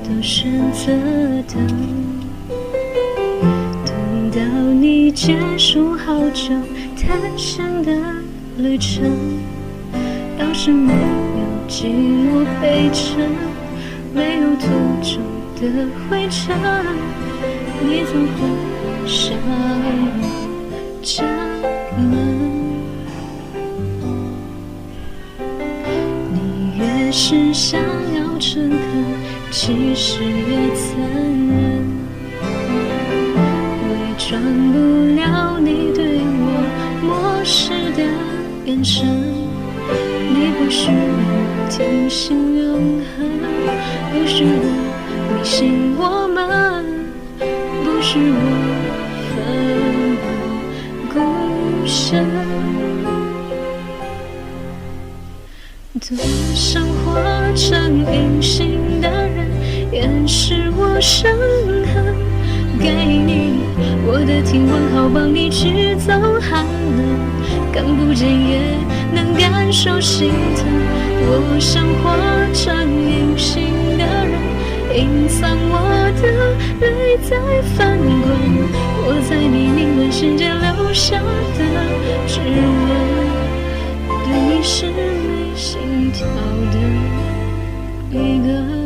都选择等，等到你结束好久探险的旅程。要是没有寂寞陪衬，没有途中的灰尘，你怎会向我家门？你越是想要诚恳，其实越残忍，伪装不了你对我漠视的眼神。你不是我听信永恒，不是我迷信我们，不是我奋不顾身。多想活成隐形的人，掩饰我伤痕，给你我的体温，好帮你驱走寒冷，看不见也能感受心疼。我想活成隐形的人，隐藏我的泪在翻滚，我在你凝冷世界留下的指纹，对你是没心跳的一个人。